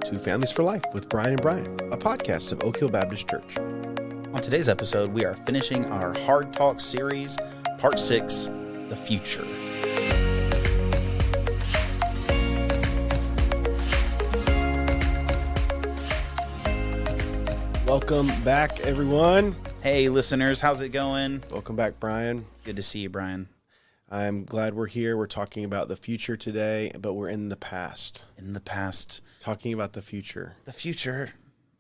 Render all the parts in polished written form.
to Families for Life with Bryan and Brian, a podcast of Oak Hill Baptist Church. On today's episode, we are finishing our Hard Talk series, Part 6, The Future. Welcome back, everyone. Hey, listeners, how's it going? Welcome back, Brian. Good to see you, Brian. I'm glad we're here. We're talking about the future today, but we're in the past. In the past. Talking about the future. The future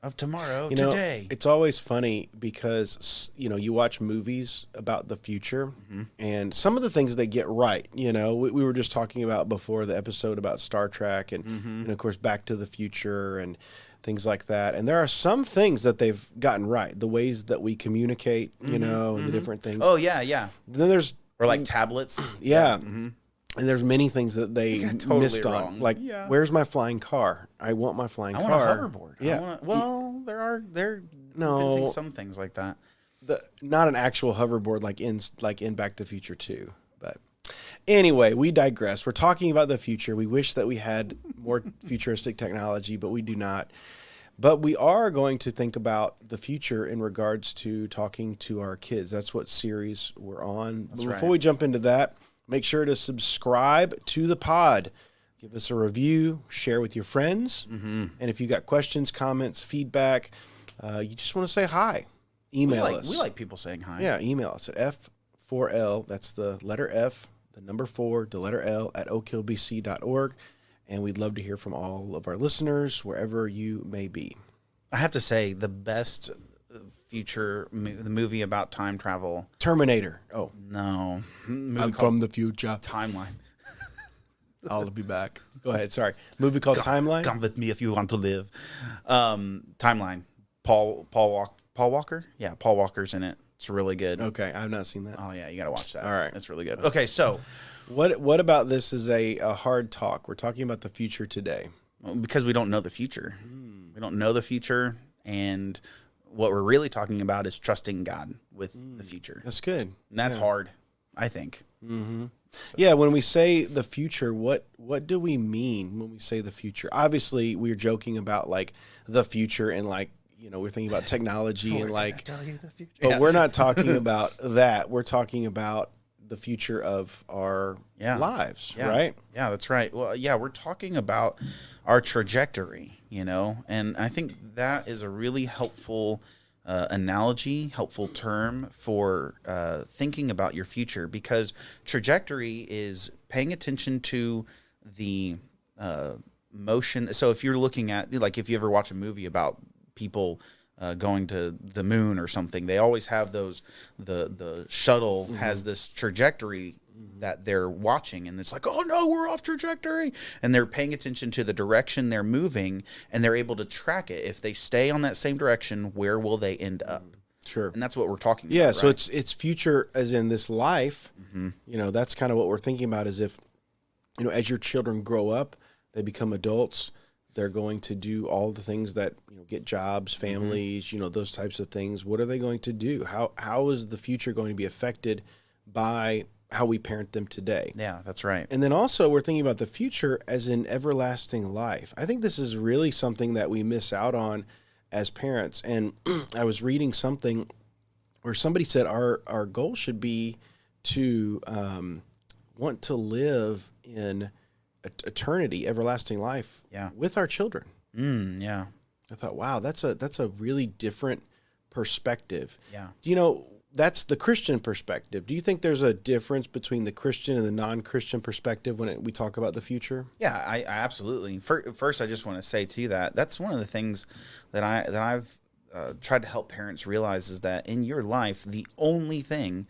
of tomorrow, today. It's always funny because, you watch movies about the future, and some of the things they get right. We were just talking about before the episode about Star Trek and of course, Back to the Future and things like that. And there are some things that they've gotten right. The ways that we communicate, the different things. Oh, yeah. Then there's... Or like tablets. Yeah. And there's many things that they totally missed wrong. on. Like, where's my flying car? I want my flying car. I want a hoverboard. Yeah. They're inventing some things like that. Not an actual hoverboard like in Back to the Future 2. But anyway, we digress. We're talking about the future. We wish that we had more futuristic technology, but we do not. But we are going to think about the future in regards to talking to our kids. That's what series we're on. Before we jump into that, make sure to subscribe to the pod. Give us a review, share with your friends. And if you got questions, comments, feedback, you just want to say hi, email us. We like people saying hi. Yeah, email us at F4L, that's the letter F, the number 4, the letter L, at oakhillbc.org. And we'd love to hear from all of our listeners, wherever you may be. I have to say, the best the movie about time travel. Terminator. Oh. No. I'm from the future. Timeline. I'll be back. Go ahead. Sorry. Movie called Timeline? Come with me if you want to live. Timeline. Paul Walker? Yeah, Paul Walker's in it. It's really good. Okay. I've not seen that. Oh, yeah. You got to watch that. All right. It's really good. Okay, so... What about this is a hard talk? We're talking about the future today. Because we don't know the future. We don't know the future, and what we're really talking about is trusting God with the future. That's good. And that's hard, I think. So. Yeah, when we say the future, what do we mean when we say the future? Obviously, we're joking about, like, the future and, like, we're thinking about technology and, like... Tell you the future. But we're not talking about that. We're talking about the future of our lives, right? Yeah, that's right. Well, yeah, we're talking about our trajectory, and I think that is a really helpful analogy, helpful term for thinking about your future, because trajectory is paying attention to the motion. So if you're looking at, like, if you ever watch a movie about people going to the moon or something, they always have those, the shuttle has this trajectory that they're watching, and it's like, oh no, we're off trajectory, and they're paying attention to the direction they're moving, and they're able to track it. If they stay on that same direction, where will they end up? Sure. And that's what we're talking about. Yeah, right? So it's future as in this life. That's kind of what we're thinking about, is if, as your children grow up, they become adults, they're going to do all the things that, get jobs, families, those types of things. What are they going to do? How is the future going to be affected by how we parent them today? Yeah, that's right. And then also we're thinking about the future as in everlasting life. I think this is really something that we miss out on as parents. And I was reading something where somebody said our goal should be to want to live in eternity, everlasting life with our children. Yeah. I thought, wow, that's a really different perspective. Yeah. That's the Christian perspective. Do you think there's a difference between the Christian and the non-Christian perspective when we talk about the future? Yeah, I absolutely. First, I just want to say to you that's one of the things that I've tried to help parents realize, is that in your life, the only thing,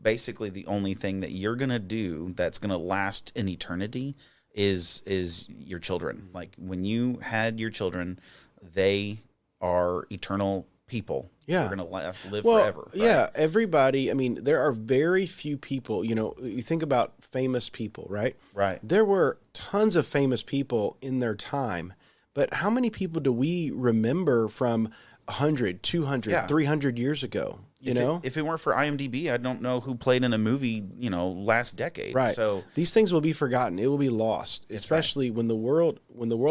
basically the only thing that you're going to do that's going to last in eternity is your children. Like, when you had your children, they are eternal people. Yeah. They're going to live forever. Right? Yeah, everybody. I mean, there are very few people, you think about famous people, right? Right. There were tons of famous people in their time, but how many people do we remember from 100, 200, 300 years ago? You know, if it weren't for IMDb, I don't know who played in a movie, last decade. right? So these things will be forgotten. It will be lost, especially when the world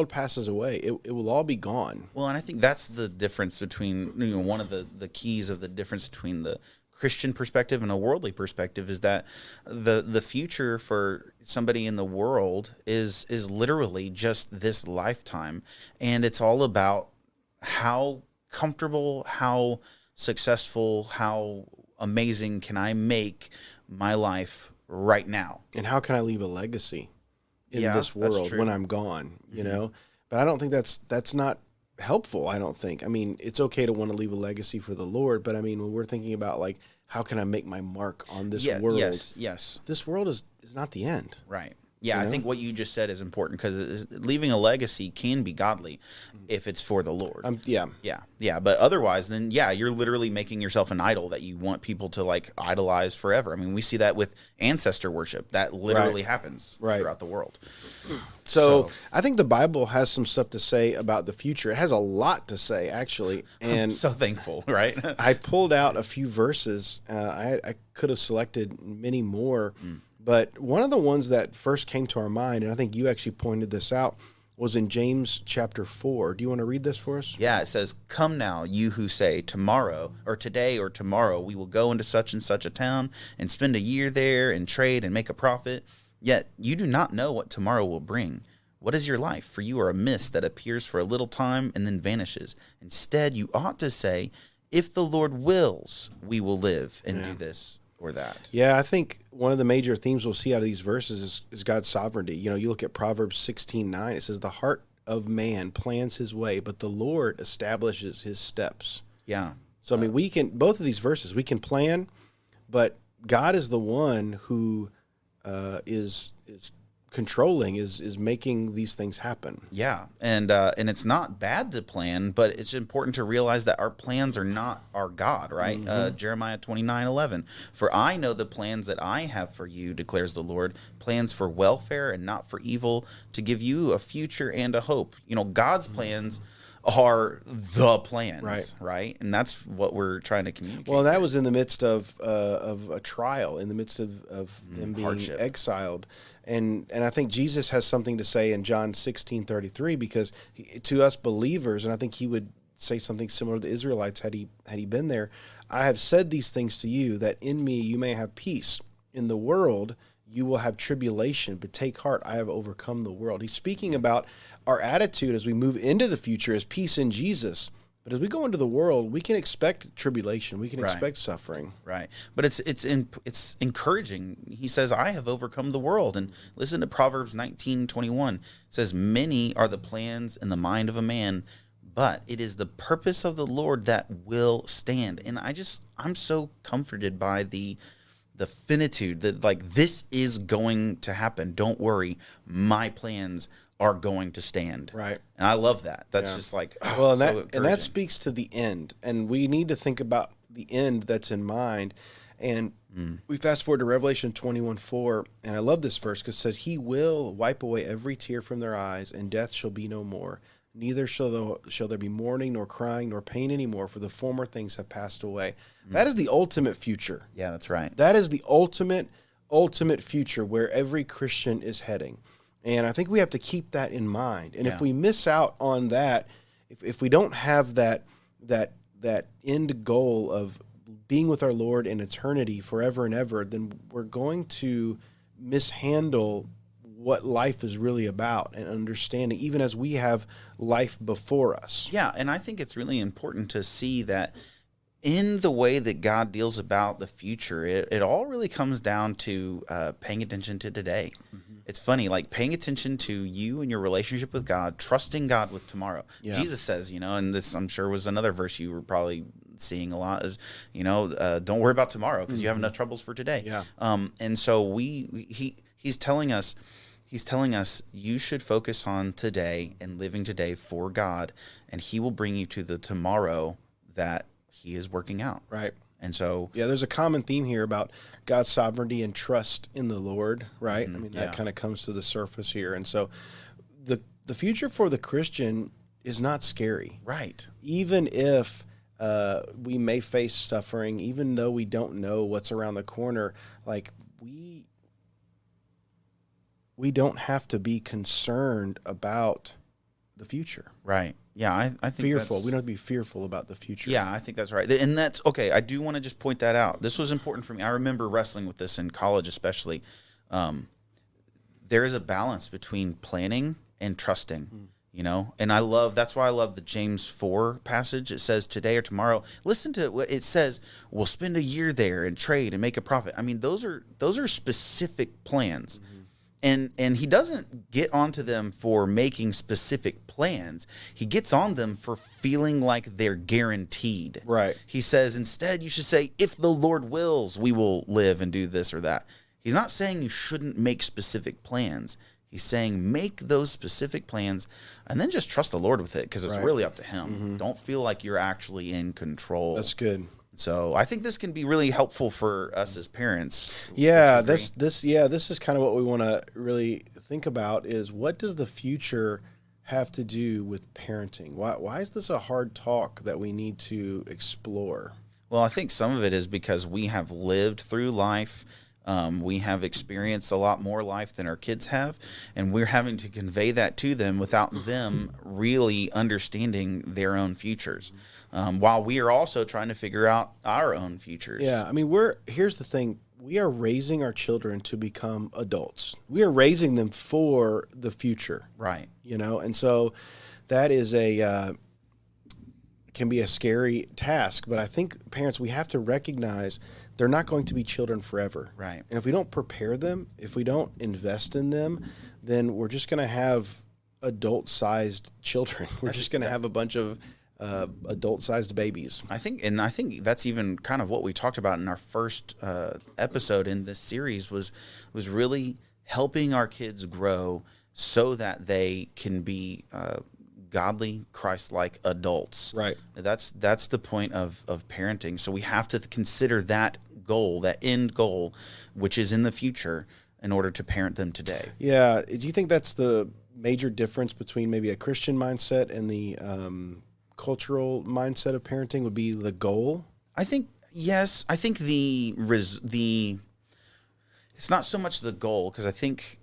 passes away. It will all be gone. well, and I think that's the difference between one of the keys of the difference between the Christian perspective and a worldly perspective is that the future for somebody in the world is literally just this lifetime, and it's all about how comfortable, how successful, how amazing can I make my life right now, And how can I leave a legacy in Yeah, this that's world true. when I'm gone? You know, but I don't think that's not helpful. I don't think. I mean, it's okay to want to leave a legacy for the Lord, but I mean, when we're thinking about like how can I make my mark on this world? Yes, This world is not the end. right. Yeah, You I know? think what you just said is important because leaving a legacy can be godly if it's for the Lord. Yeah. Yeah. But otherwise, then, you're literally making yourself an idol that you want people to, like, idolize forever. I mean, we see that with ancestor worship. That literally happens throughout the world. So I think the Bible has some stuff to say about the future. It has a lot to say, actually. And So thankful, right? I pulled out a few verses. I could have selected many more, but one of the ones that first came to our mind, and I think you actually pointed this out, was in James chapter 4. Do you want to read this for us? Yeah, it says, "Come now, you who say, tomorrow, or today, or tomorrow, we will go into such and such a town and spend a year there and trade and make a profit. Yet you do not know what tomorrow will bring. What is your life? For you are a mist that appears for a little time and then vanishes. Instead, you ought to say, if the Lord wills, we will live and do this or that." Yeah, I think one of the major themes we'll see out of these verses is God's sovereignty. You know, you look at Proverbs 16:9, it says, "The heart of man plans his way, but the Lord establishes his steps." Yeah. So, I mean, we can, both of these verses, we can plan, but God is the one who is controlling, is making these things happen. Yeah, and it's not bad to plan, but it's important to realize that our plans are not our God, right? Jeremiah 29:11. "For I know the plans that I have for you, declares the Lord, plans for welfare and not for evil, to give you a future and a hope." You know, God's plans are the plans, right? And that's what we're trying to communicate. Well, that was in the midst of a trial, in the midst of them being hardship. exiled. And I think Jesus has something to say in John 16:33, because to us believers, and I think he would say something similar to the Israelites had he been there, "I have said these things to you, that in me you may have peace. In the world you will have tribulation, but take heart, I have overcome the world." He's speaking about our attitude as we move into the future as peace in Jesus. But as we go into the world, we can expect tribulation. We can expect suffering. Right. But it's encouraging. He says, "I have overcome the world." And listen to Proverbs 19:21. It says, "Many are the plans in the mind of a man, but it is the purpose of the Lord that will stand." And I'm so comforted by the finitude that, like, this is going to happen. Don't worry. My plans are going to stand. Right. And I love that. That's just like, Well, and so that encouraging. speaks to the end, and we need to think about the end that's in mind. And we fast forward to Revelation 21:4, and I love this verse because it says, "He will wipe away every tear from their eyes, and death shall be no more. Neither shall there be mourning, nor crying, nor pain anymore, for the former things have passed away." That is the ultimate future. Yeah, that's right. That is the ultimate future where every Christian is heading. And I think we have to keep that in mind. And if we miss out on that, if we don't have that end goal of being with our Lord in eternity forever and ever, then we're going to mishandle what life is really about and understanding, even as we have life before us. Yeah, and I think it's really important to see that in the way that God deals about the future, it all really comes down to paying attention to today. It's funny, like paying attention to you and your relationship with God, trusting God with tomorrow. Yeah. Jesus says, and this I'm sure was another verse you were probably seeing a lot, is, don't worry about tomorrow because you have enough troubles for today. Yeah. And so he's telling us, you should focus on today and living today for God, and he will bring you to the tomorrow that he is working out. Right. And so, there's a common theme here about God's sovereignty and trust in the Lord, right? I mean, that kind of comes to the surface here. And so the future for the Christian is not scary. Right. Even if we may face suffering, even though we don't know what's around the corner. Like we don't have to be concerned about the future. Right. Yeah, I think Fearful. We don't have to be fearful about the future. Yeah, I think that's right. And that's okay. I do want to just point that out. This was important for me. I remember wrestling with this in college, especially. There is a balance between planning and trusting, and that's why I love the James 4 passage. It says today or tomorrow, listen to what it says. We'll spend a year there and trade and make a profit. I mean, those are specific plans. And he doesn't get onto them for making specific plans. He gets on them for feeling like they're guaranteed. Right. He says, instead, you should say, if the Lord wills, we will live and do this or that. He's not saying you shouldn't make specific plans. He's saying make those specific plans and then just trust the Lord with it because it's really up to him. Don't feel like you're actually in control. That's good. So I think this can be really helpful for us as parents. Yeah, this is kind of what we want to really think about is what does the future have to do with parenting? Why is this a hard talk that we need to explore? Well, I think some of it is because we have lived through life. We have experienced a lot more life than our kids have, and we're having to convey that to them without them really understanding their own futures, while we are also trying to figure out our own futures. Yeah, I mean, here's the thing. We are raising our children to become adults. We are raising them for the future. Right. And so that is can be a scary task, but I think parents, we have to recognize they're not going to be children forever. Right. And if we don't prepare them, if we don't invest in them, then we're just going to have adult-sized children. We're just going to have a bunch of adult-sized babies. I think that's even kind of what we talked about in our first episode in this series was really helping our kids grow so that they can be godly, Christ-like adults. Right. That's the point of parenting. So we have to consider that goal, that end goal, which is in the future, in order to parent them today. Yeah. Do you think that's the major difference between maybe a Christian mindset and the cultural mindset of parenting would be the goal? I think, yes. I think it's not so much the goal, because I think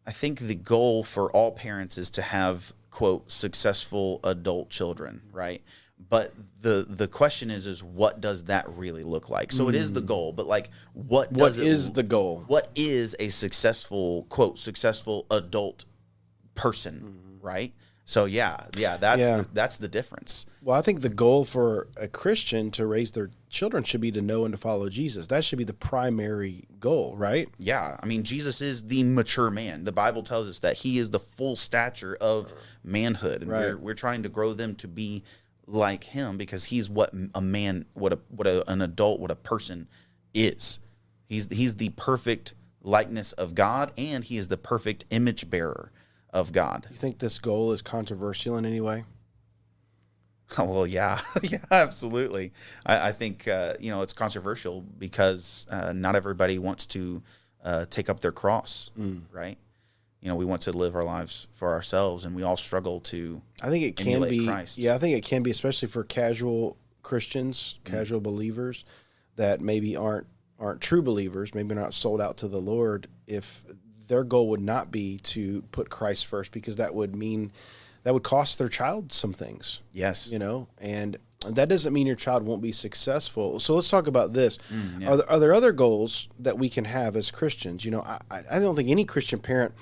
the goal for all parents is to have, quote, successful adult children, right? But the question is what does that really look like? So it is the goal, but like what is the goal? What is a successful, quote, successful adult person, right? So that's the difference. Well, I think the goal for a Christian to raise their children should be to know and to follow Jesus. That should be the primary goal, right? Yeah. I mean, Jesus is the mature man. The Bible tells us that he is the full stature of manhood. And we're trying to grow them to be like him because he's what a man, an adult, what a person is. He's the perfect likeness of God, and he is the perfect image bearer of God. You think this goal is controversial in any way? Oh, well, yeah, yeah, absolutely. I think it's controversial because not everybody wants to take up their cross, right? We want to live our lives for ourselves, and we all struggle to. I think it can be. Christ. Yeah, I think it can be, especially for casual Christians, casual believers that maybe aren't true believers, maybe not sold out to the Lord. If their goal would not be to put Christ first, because that would cost their child some things. Yes. And that doesn't mean your child won't be successful. So let's talk about this. Yeah. Are there other goals that we can have as Christians? I don't think any Christian parent,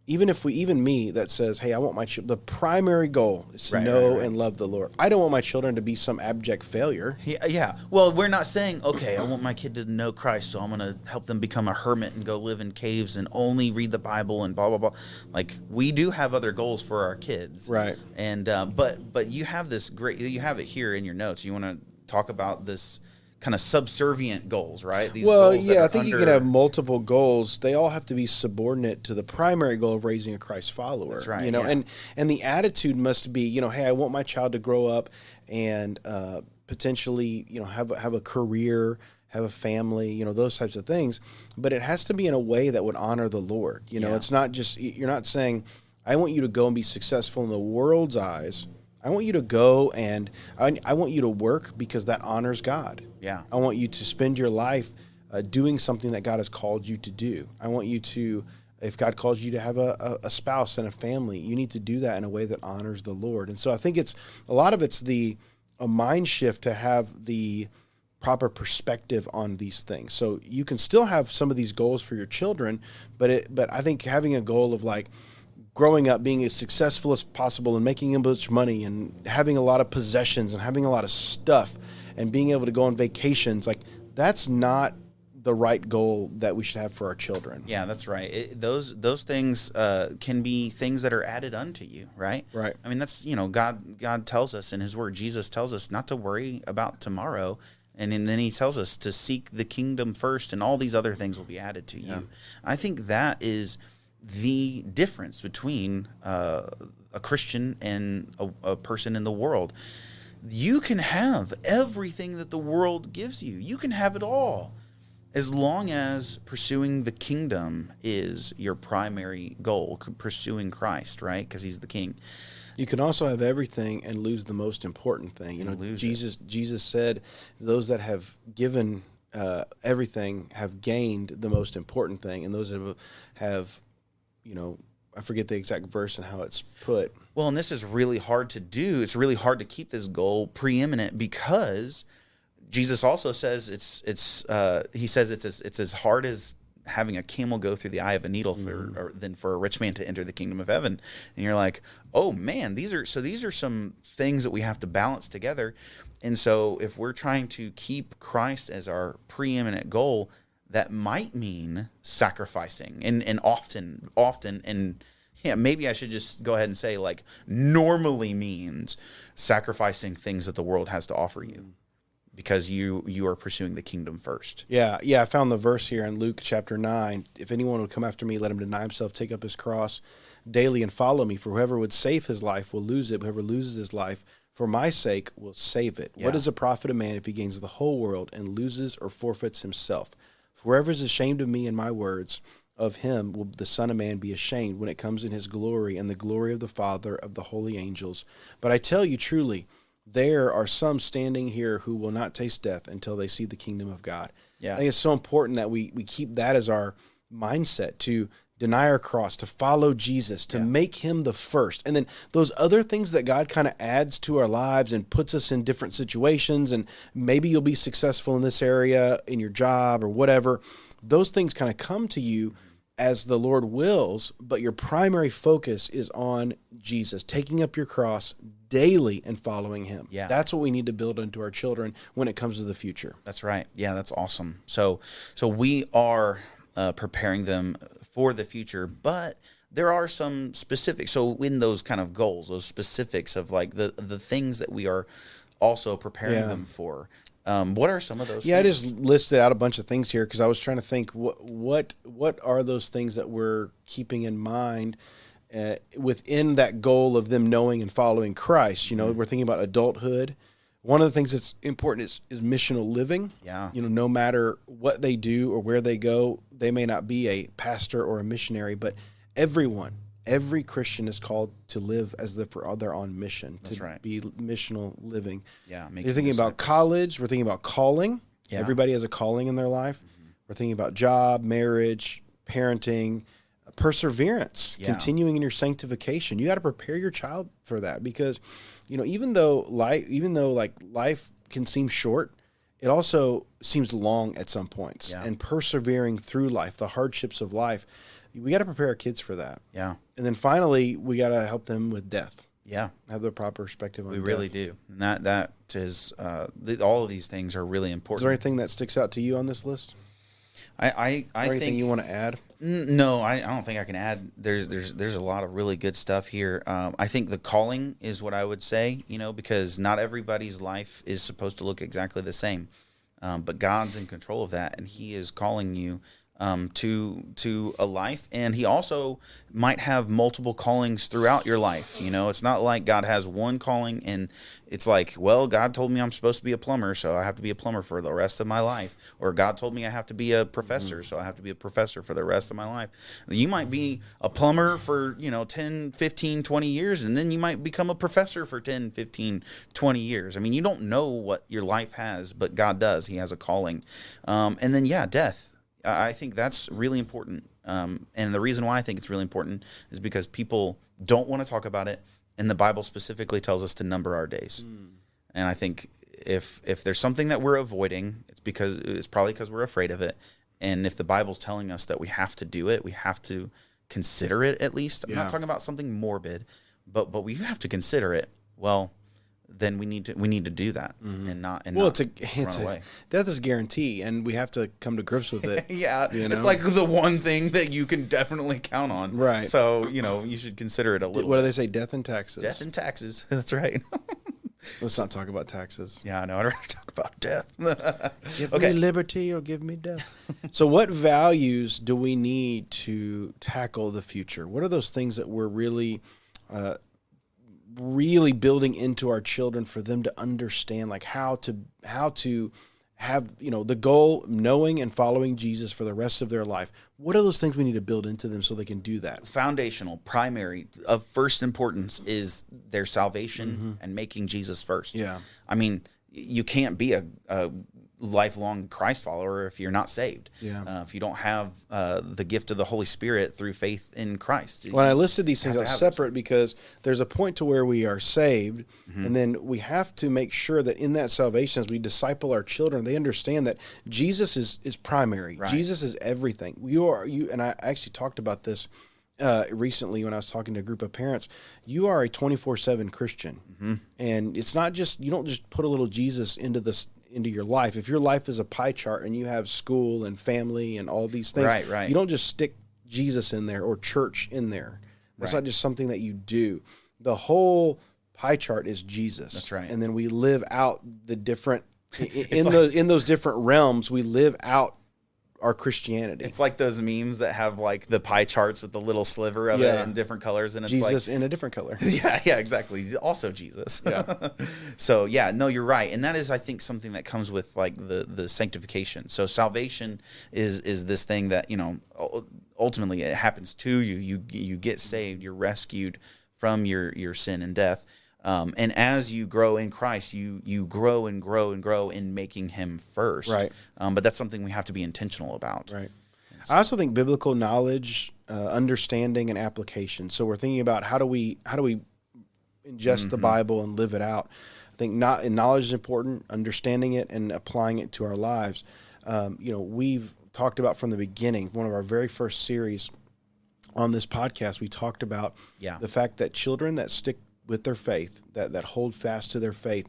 even me, that says, hey, I want my the primary goal is to know and love the Lord. I don't want my children to be some abject failure. Yeah. Well, we're not saying, okay, I want my kid to know Christ, so I'm going to help them become a hermit and go live in caves and only read the Bible and blah, blah, blah. Like, we do have other goals for our kids. Right. And, but you have you have it here in your notes. You want to talk about this kind of subservient goals, right? These goals I think you can have multiple goals. They all have to be subordinate to the primary goal of raising a Christ follower. That's right. And the attitude must be, hey, I want my child to grow up and potentially, have a career, have a family, those types of things. But it has to be in a way that would honor the Lord. It's not just, you're not saying, I want you to go and be successful in the world's eyes. I want you to go, and I want you to work because that honors God. Yeah. I want you to spend your life doing something that God has called you to do. I want you to, if God calls you to have a spouse and a family, you need to do that in a way that honors the Lord. And so I think it's a lot of it's a mind shift to have the proper perspective on these things. So you can still have some of these goals for your children, but I think having a goal of like growing up being as successful as possible and making as much money and having a lot of possessions and having a lot of stuff and being able to go on vacations, like that's not the right goal that we should have for our children. Yeah, that's right. Those things can be things that are added unto you, right? Right. I mean, that's, God tells us in his word, Jesus tells us not to worry about tomorrow. And then he tells us to seek the kingdom first, and all these other things will be added to you. I think that is the difference between a Christian and a person in the world. You can have everything that the world gives you. You can have it all, as long as pursuing the kingdom is your primary goal, pursuing Christ, right? Because he's the king. You can also have everything and lose the most important thing. Jesus said, those that have given everything have gained the most important thing, and those that have I forget the exact verse and how it's put. Well, and this is really hard to do. It's really hard to keep this goal preeminent, because Jesus also says it's as hard as having a camel go through the eye of a needle than for a rich man to enter the kingdom of heaven. And you're like, oh man, these are some things that we have to balance together. And so if we're trying to keep Christ as our preeminent goal, that might mean sacrificing and often, and yeah, maybe I should just go ahead and say like normally means sacrificing things that the world has to offer you, because you are pursuing the kingdom first. Yeah. I found the verse here in Luke chapter 9. If anyone would come after me, let him deny himself, take up his cross daily and follow me. For whoever would save his life will lose it. Whoever loses his life for my sake will save it. Yeah. What is a profit of man if he gains the whole world and loses or forfeits himself? For whoever is ashamed of me and my words, of him will the Son of Man be ashamed when it comes in his glory and the glory of the Father of the holy angels. But I tell you truly, there are some standing here who will not taste death until they see the kingdom of God. Yeah. I think it's so important that we keep that as our mindset, to deny our cross, to follow Jesus, to make him the first. And then those other things that God kind of adds to our lives and puts us in different situations, and maybe you'll be successful in this area in your job or whatever. Those things kind of come to you as the Lord wills, but your primary focus is on Jesus, taking up your cross daily and following him. Yeah. That's what we need to build into our children when it comes to the future. That's right. Yeah, that's awesome. So we are preparing them for the future, but there are some specifics. So in those kind of goals, those specifics of like the things that we are also preparing them for. What are some of those things? I just listed out a bunch of things here because I was trying to think what are those things that we're keeping in mind within that goal of them knowing and following Christ. We're thinking about adulthood. One of the things that's important is missional living. Yeah. No matter what they do or where they go, they may not be a pastor or a missionary, but every Christian is called to live as if they're on mission. That's to right. be missional living. Yeah. You're thinking about college. We're thinking about calling. Yeah. Everybody has a calling in their life. Mm-hmm. We're thinking about job, marriage, parenting, perseverance, continuing in your sanctification. You got to prepare your child for that, because, even though life can seem short, it also seems long at some points. Yeah. And persevering through life, the hardships of life, we got to prepare our kids for that. Yeah. And then finally, we got to help them with death. Yeah. Have the proper perspective on death. We really do. And that is, all of these things are really important. Is there anything that sticks out to you on this list? I anything think you want to add? No, I don't think I can add. There's a lot of really good stuff here. I think the calling is what I would say, because not everybody's life is supposed to look exactly the same. But God's in control of that, and he is calling you to a life, and he also might have multiple callings throughout your life. You know, it's not like God has one calling and it's like, well, God told me I'm supposed to be a plumber, so I have to be a plumber for the rest of my life. Or God told me I have to be a professor, so I have to be a professor for the rest of my life. You might be a plumber for, 10, 15, 20 years, and then you might become a professor for 10, 15, 20 years. I mean, you don't know what your life has, but God does. He has a calling. And then, death. I think that's really important. And the reason why I think it's really important is because people don't want to talk about it. And the Bible specifically tells us to number our days. And I think if there's something that we're avoiding, it's probably because we're afraid of it. And if the Bible's telling us that we have to do it, we have to consider it at least. I'm not talking about something morbid, but we have to consider it. Well, then we need to do that and not run away. Death is a guarantee, and we have to come to grips with it. It's like the one thing that you can definitely count on. Right. So you should consider it a little. What do they say? Death and taxes. Death and taxes. That's right. Let's not talk about taxes. Yeah, I know. I'd rather talk about death. Give me liberty or give me death. So what values do we need to tackle the future? What are those things that we're really building into our children for them to understand, like how to have, the goal, knowing and following Jesus for the rest of their life? What are those things we need to build into them so they can do that? Foundational, primary, of first importance is their salvation and making Jesus first. Yeah. I mean, you can't be a lifelong Christ follower if you're not saved. Yeah. If you don't have the gift of the Holy Spirit through faith in Christ. When I listed these things as separate, because there's a point to where we are saved, and then we have to make sure that in that salvation, as we disciple our children, they understand that Jesus is primary. Right. Jesus is everything. And I actually talked about this recently when I was talking to a group of parents. You are a 24/7 Christian, and it's not just, you don't just put a little Jesus into your life. If your life is a pie chart and you have school and family and all these things, right. You don't just stick Jesus in there or church in there. That's not just something that you do. The whole pie chart is Jesus. That's right. And then we live out the different in those different realms. We live out our Christianity. It's like those memes that have like the pie charts with the little sliver of it in different colors, and it's Jesus in a different color. Yeah, exactly. Also Jesus. Yeah. So no, you're right, and that is, I think, something that comes with like the sanctification. So salvation is this thing that ultimately it happens to you. You get saved. You're rescued from your sin and death. And as you grow in Christ, you grow and grow and grow in making Him first. Right. But that's something we have to be intentional about. Right. I also think biblical knowledge, understanding, and application. So we're thinking about how do we ingest the Bible and live it out. I think knowledge is important, understanding it and applying it to our lives. We've talked about from the beginning, one of our very first series on this podcast, we talked about the fact that children that stick with their faith, that hold fast to their faith,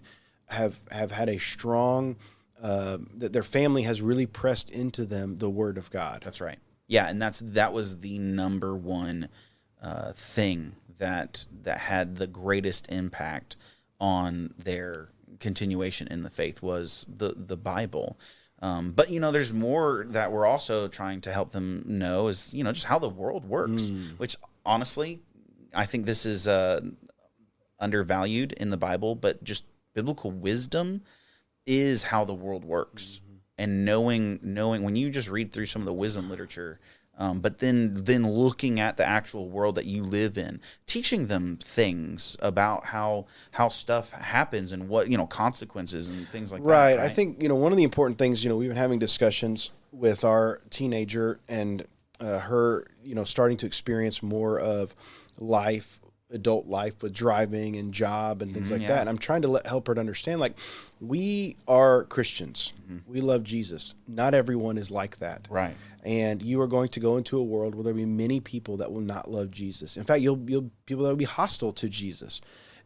have had a strong, that their family has really pressed into them the Word of God. That's right. Yeah, and that was the number one thing that had the greatest impact on their continuation in the faith was the Bible. But there's more that we're also trying to help them know is just how the world works, which honestly, I think this is undervalued in the Bible, but just biblical wisdom is how the world works. And knowing when you just read through some of the wisdom literature, but then looking at the actual world that you live in, teaching them things about how stuff happens and what consequences and things like that. Right. I think one of the important things, we've been having discussions with our teenager and her starting to experience more of adult life with driving and job and things like that. And I'm trying to help her to understand, like, we are Christians. We love Jesus. Not everyone is like that. Right. And you are going to go into a world where there'll be many people that will not love Jesus. In fact, you'll people that will be hostile to Jesus.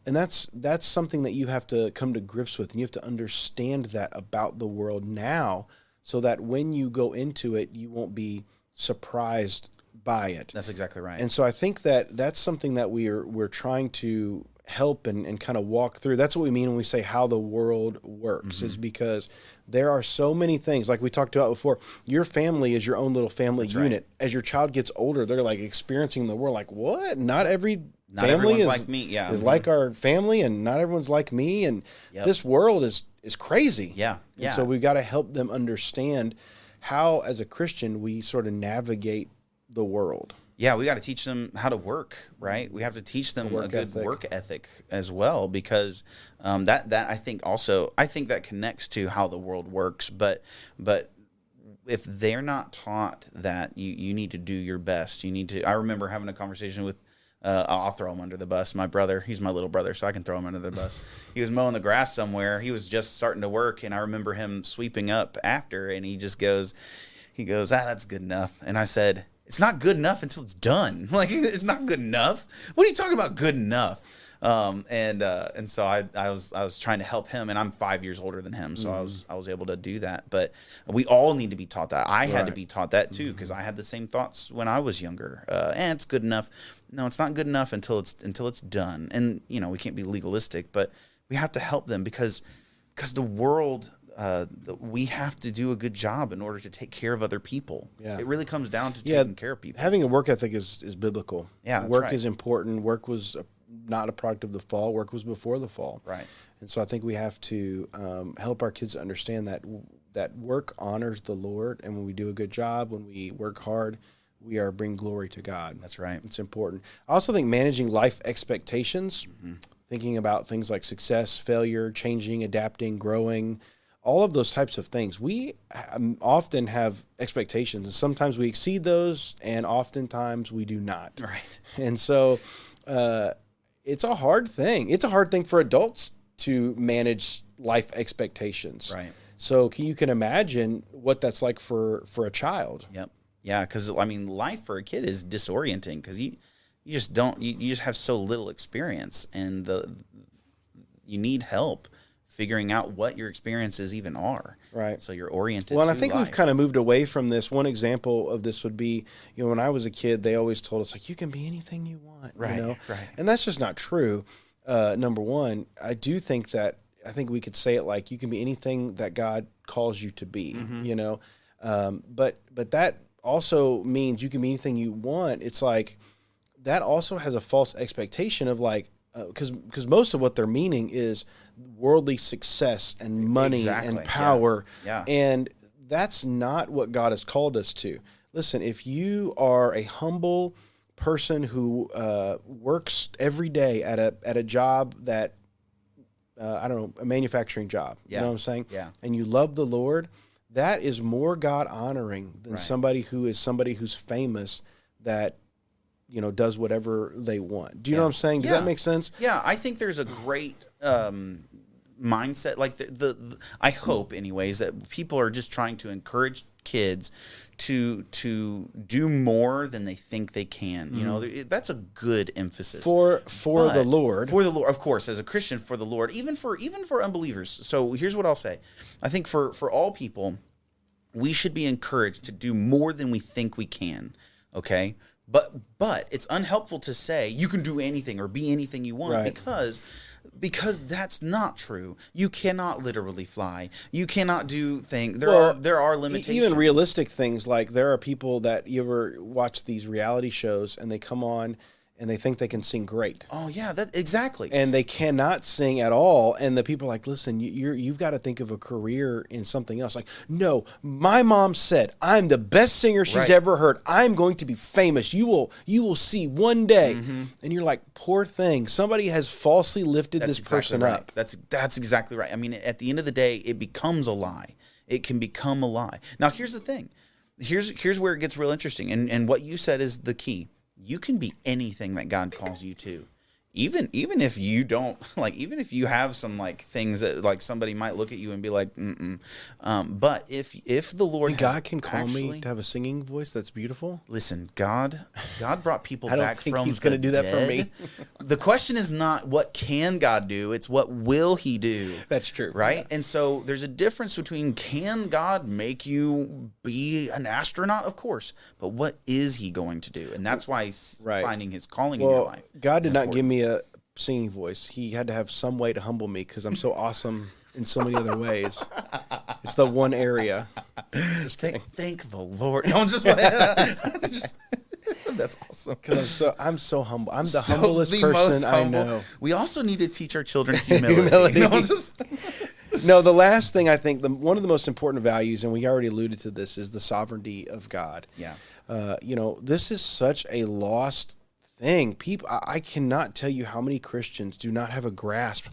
And that's something that you have to come to grips with, and you have to understand that about the world now, so that when you go into it, you won't be surprised by it. That's exactly right. And so I think that that's something that we're trying to help and kind of walk through. That's what we mean when we say how the world works, is because there are so many things, like we talked about before. Your family is your own little family unit. Right. As your child gets older, they're like experiencing the world like, what? Not family is like me. Yeah. Is like our family, and not everyone's like me. And this world is crazy. Yeah. And so we've got to help them understand how, as a Christian, we sort of navigate the world. Yeah, we got to teach them how to work, right? We have to teach them a good work ethic as well, because that I think that connects to how the world works. But if they're not taught that you need to do your best, I remember having a conversation with, I'll throw him under the bus. My brother, he's my little brother, so I can throw him under the bus. He was mowing the grass somewhere. He was just starting to work, and I remember him sweeping up after, and he goes, that's good enough. And I said, it's not good enough until it's done. Like, it's not good enough. What are you talking about good enough? And so I was trying to help him, and I'm 5 years older than him. So I was able to do that, but we all need to be taught that. I had to be taught that too, because I had the same thoughts when I was younger. And it's good enough. No, it's not good enough until it's done. And, we can't be legalistic, but we have to help them because the world, we have to do a good job in order to take care of other people. Yeah. It really comes down to taking care of people. Having a work ethic is biblical. Yeah, work is important. Work was not a product of the fall. Work was before the fall. Right. And so I think we have to help our kids understand that work honors the Lord, and when we do a good job, when we work hard, we are bring glory to God. That's right. It's important. I also think managing life expectations, thinking about things like success, failure, changing, adapting, growing, all of those types of things. We often have expectations, and sometimes we exceed those, and oftentimes we do not. Right. And so it's a hard thing. It's a hard thing for adults to manage life expectations. Right. So you can imagine what that's like for a child. Yep. Yeah, because life for a kid is disorienting, because you just have so little experience, and you need help figuring out what your experiences even are. Right. So you're oriented. Well, and I think we've kind of moved away from this. One example of this would be, when I was a kid, they always told us, like, you can be anything you want. Right. Right. And that's just not true. Number one, I think we could say it like, you can be anything that God calls you to be. But that also means you can be anything you want. It's like, that also has a false expectation of like, because most of what they're meaning is worldly success and money and power. Yeah. And that's not what God has called us to. Listen, if you are a humble person who works every day at a job that, a manufacturing job, you know what I'm saying? Yeah. And you love the Lord, that is more God honoring than somebody who's famous that, does whatever they want. Do you know what I'm saying? Does that make sense? Yeah, I think there's a great mindset. Like I hope, anyways, that people are just trying to encourage kids to do more than they think they can. That's a good emphasis for the Lord. For the Lord, of course, as a Christian, for the Lord, even for unbelievers. So here's what I'll say. I think for all people, we should be encouraged to do more than we think we can. Okay. But it's unhelpful to say you can do anything or be anything you want, because that's not true. You cannot literally fly. You cannot do things. There are limitations. Even realistic things, like there are people that you ever watch these reality shows and they come on and they think they can sing great. Oh yeah, exactly. And they cannot sing at all. And the people are like, listen, you've got to think of a career in something else. Like, no, my mom said I'm the best singer she's ever heard. I'm going to be famous. You will see one day. And you're like, poor thing. Somebody has falsely lifted this person up. That's exactly right. I mean, at the end of the day, it becomes a lie. It can become a lie. Now, here's the thing. Here's where it gets real interesting. And what you said is the key. You can be anything that God calls you to. Even if you don't, like, even if you have some like things that like somebody might look at you and be like, but if the Lord, God can call me to have a singing voice that's beautiful. Listen, God brought people back from the dead. I don't think He's going to do that for me. The question is not what can God do; it's what will He do. That's true, right? Yeah. And so there's a difference between can God make you be an astronaut, of course, but what is He going to do? And that's why He's finding His calling in your life. God did not give me a singing voice. He had to have some way to humble me because I'm so awesome in so many other ways. It's the one area. Thank the Lord. No, I'm just playing. That's awesome. Because I'm so humble. I'm the humblest person I know. We also need to teach our children humility. No, the last thing I think, one of the most important values, and we already alluded to this, is the sovereignty of God. Yeah. This is such a lost thing. People, I cannot tell you how many Christians do not have a grasp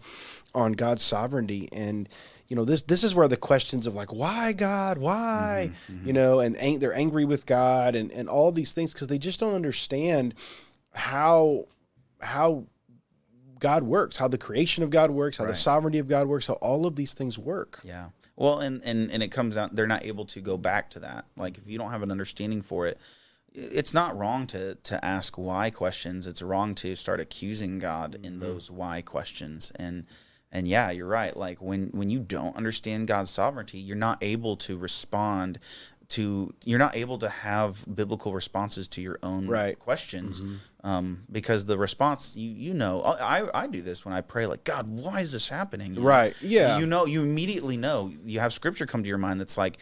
on God's sovereignty. And, this is where the questions of like, why God, why, and they're angry with God and all these things because they just don't understand how God works, how the creation of God works, how the sovereignty of God works, how all of these things work. Yeah. Well, and it comes out, they're not able to go back to that. Like if you don't have an understanding for it, it's not wrong to ask why questions. It's wrong to start accusing God in those why questions. And yeah, you're right. Like when you don't understand God's sovereignty, you're not able to respond you're not able to have biblical responses to your own questions. Because the response, I do this when I pray, like, God, why is this happening? Right. Yeah. You immediately know. You have scripture come to your mind that's like,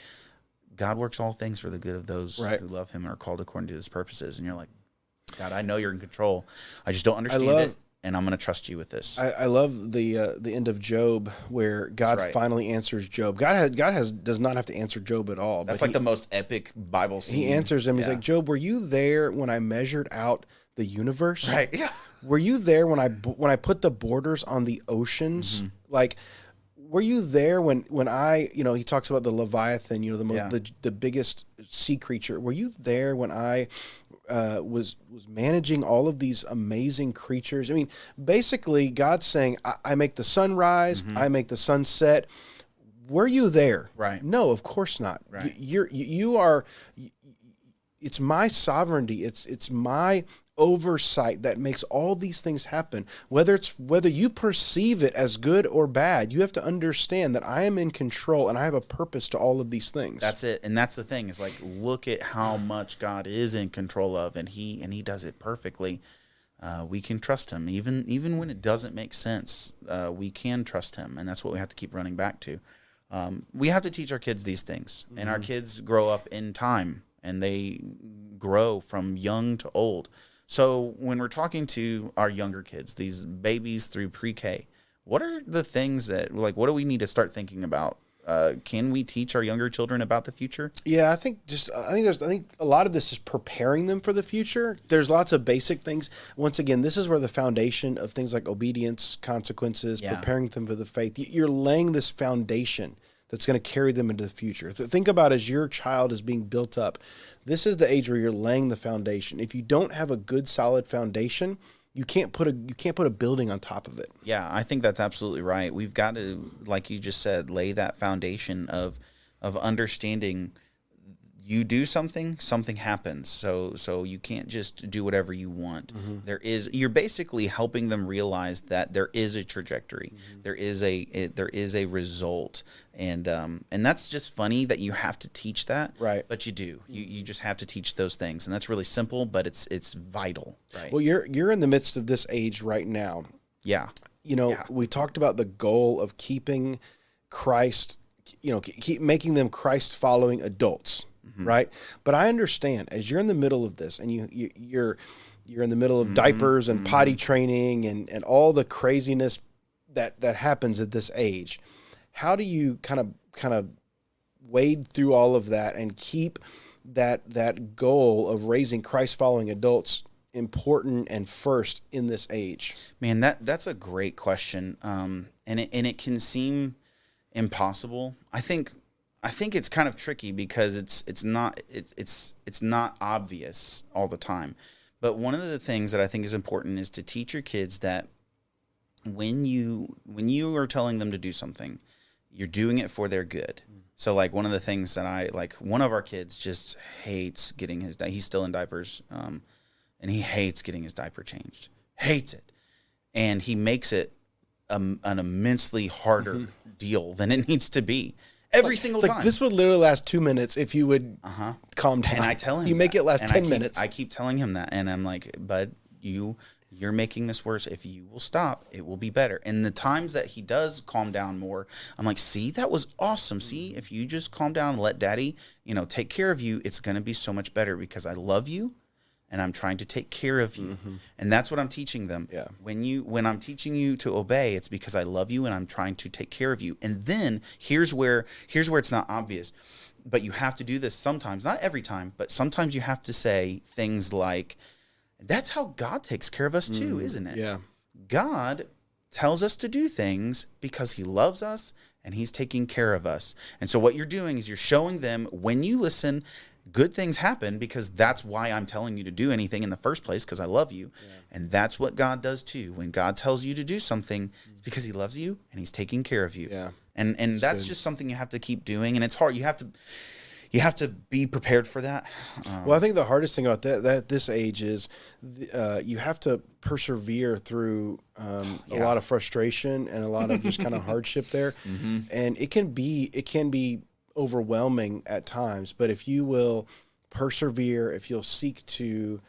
God works all things for the good of those who love him and are called according to his purposes. And you're like, God, I know you're in control. I just don't understand it. And I'm going to trust you with this. I love the end of Job where God finally answers Job. God does not have to answer Job at all. That's like the most epic Bible scene. He answers him. He's like, Job, were you there when I measured out the universe? Right. Yeah. Were you there when I put the borders on the oceans? Like, were you there when I, he talks about the Leviathan, the biggest sea creature. Were you there when I was managing all of these amazing creatures? I mean, basically God's saying, I make the sun rise, I make the sun set. Were you there? Right. No, of course not. Right. You are, it's my sovereignty. It's my oversight that makes all these things happen. Whether you perceive it as good or bad, you have to understand that I am in control and I have a purpose to all of these things. That's it. And that's the thing is like, look at how much God is in control of, and he does it perfectly. We can trust him even when it doesn't make sense. We can trust him, and that's what we have to keep running back to. We have to teach our kids these things, and our kids grow up in time, and they grow from young to old. So when we're talking to our younger kids, these babies through pre-K, what are the things that, like, what do we need to start thinking about? Can we teach our younger children about the future? Yeah, I think a lot of this is preparing them for the future. There's lots of basic things. Once again, this is where the foundation of things like obedience, consequences, preparing them for the faith. You're laying this foundation that's going to carry them into the future. Think about as your child is being built up. This is the age where you're laying the foundation. If you don't have a good, solid foundation, you can't put a building on top of it. Yeah, I think that's absolutely right. We've got to, like you just said, lay that foundation of understanding. You do something happens. So you can't just do whatever you want. You're basically helping them realize that there is a trajectory. There is a result. And that's just funny that you have to teach that. Right. But you do. You just have to teach those things. And that's really simple, but it's vital. Right. Well, you're in the midst of this age right now. Yeah. We talked about the goal of keeping Christ, keep making them Christ following adults. Right. But I understand as you're in the middle of this and you're in the middle of diapers and potty training and all the craziness that happens at this age. How do you kind of wade through all of that and keep that goal of raising Christ following adults important and first in this age? Man, that's a great question. And it can seem impossible. I think it's kind of tricky because it's not obvious all the time. But one of the things that I think is important is to teach your kids that when you are telling them to do something, you're doing it for their good. So like one of the things that one of our kids just hates getting he's still in diapers, and he hates getting his diaper changed. Hates it. And he makes it an immensely harder deal than it needs to be. Every single time. This would literally last 2 minutes if you would calm down. And I tell him you make it last 10 minutes. I keep telling him that, and I'm like, bud, you you're making this worse. If you will stop, it will be better. And the times that he does calm down more, I'm like, see, that was awesome. See, if you just calm down and let daddy, take care of you, it's going to be so much better because I love you and I'm trying to take care of you. And that's what I'm teaching them. Yeah. When I'm teaching you to obey, it's because I love you and I'm trying to take care of you. And then here's where it's not obvious. But you have to do this sometimes, not every time, but sometimes you have to say things like, that's how God takes care of us too, isn't it? Yeah. God tells us to do things because he loves us and he's taking care of us. And so what you're doing is you're showing them when you listen, good things happen because that's why I'm telling you to do anything in the first place, because I love you. Yeah. And that's what God does too. When God tells you to do something, it's because he loves you and he's taking care of you. Yeah. And that's just something you have to keep doing. And it's hard. You have to be prepared for that. Well, I think the hardest thing about that this age is you have to persevere through a lot of frustration and a lot of just kind of hardship there. And it can be overwhelming at times, but if you will persevere, if you'll seek to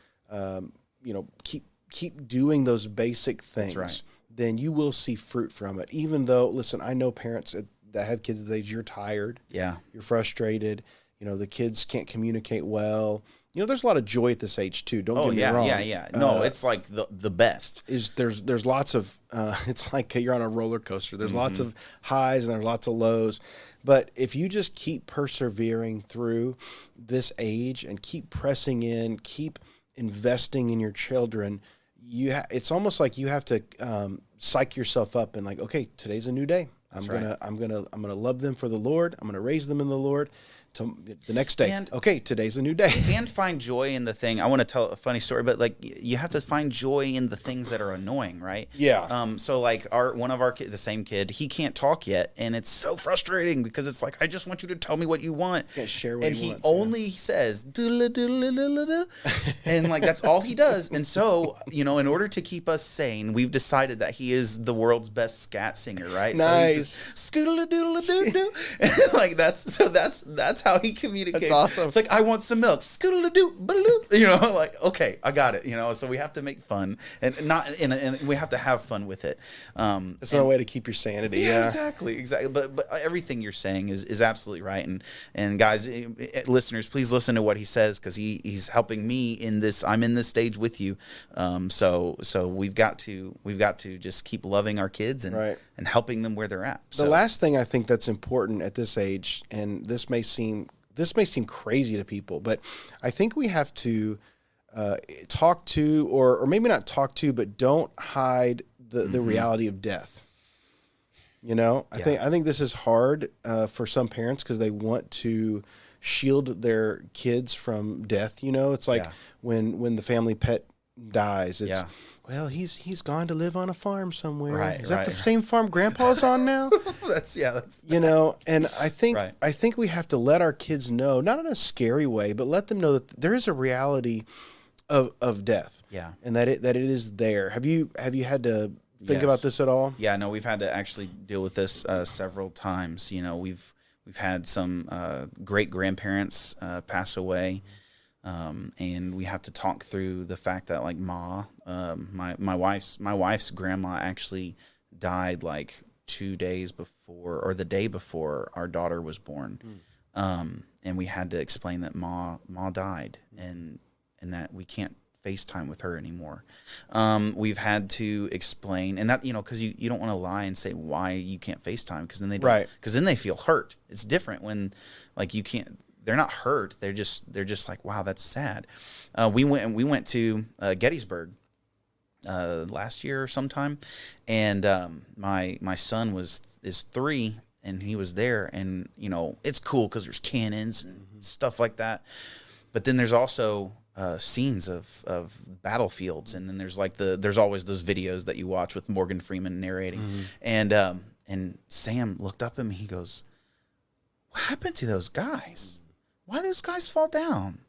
keep doing those basic things, then you will see fruit from it. Even though, listen, I know parents that have kids that age, you're tired, you're frustrated, the kids can't communicate well. There's a lot of joy at this age too. Don't get me wrong. Yeah. No, it's like the best. There's lots of it's like you're on a roller coaster. There's lots of highs and there's lots of lows. But if you just keep persevering through this age and keep pressing in, keep investing in your children, it's almost like you have to psych yourself up and like, okay, today's a new day. I'm gonna love them for the Lord. I'm gonna raise them in the Lord. The next day, okay, today's a new day. And find joy in the thing. I want to tell a funny story, but like you have to find joy in the things that are annoying, right? Yeah. So like one of our kids, the same kid, he can't talk yet, and it's so frustrating because it's like, I just want you to tell me what you want. Can't share what he wants, only says and like that's all he does. And so in order to keep us sane, we've decided that he is the world's best scat singer, right? Nice. So scoodle-a-doodle-a-doo-doo. And like that's how he communicates. That's awesome. It's like, I want some milk. Scoodle-a-doo-ba-doo. Like, okay, I got it. So we have to make fun and we have to have fun with it. It's not a way to keep your sanity. Yeah, exactly. But everything you're saying is absolutely right. And guys, listeners, please listen to what he says, because he's helping me in this. I'm in this stage with you. So we've got to just keep loving our kids and helping them where they're at. So. The last thing I think that's important at this age, and this may seem crazy to people, but I think we have to talk to, or maybe not talk to, but don't hide the reality of death. I think this is hard for some parents because they want to shield their kids from death. It's like when the family pet dies, it's well, he's gone to live on a farm somewhere. Right, is that the same farm Grandpa's on now? That's and I think we have to let our kids know, not in a scary way, but let them know that there is a reality of death. Yeah. And that it is there. Have you had to think about this at all? Yeah, no, we've had to actually deal with this several times. We've had some great grandparents pass away. And we have to talk through the fact that like my wife's grandma actually died like 2 days before, or the day before our daughter was born. And we had to explain that Ma died and that we can't FaceTime with her anymore. We've had to explain, and that, because you don't want to lie and say why you can't FaceTime, because then they feel hurt. It's different when like you can't. They're not hurt. They're just like, wow, that's sad. We went to Gettysburg last year or sometime, and my son is 3, and he was there, and it's cool because there's cannons and stuff like that. But then there's also scenes of battlefields, and then there's always those videos that you watch with Morgan Freeman narrating, and Sam looked up at me. He goes, "What happened to those guys? Why those guys fall down?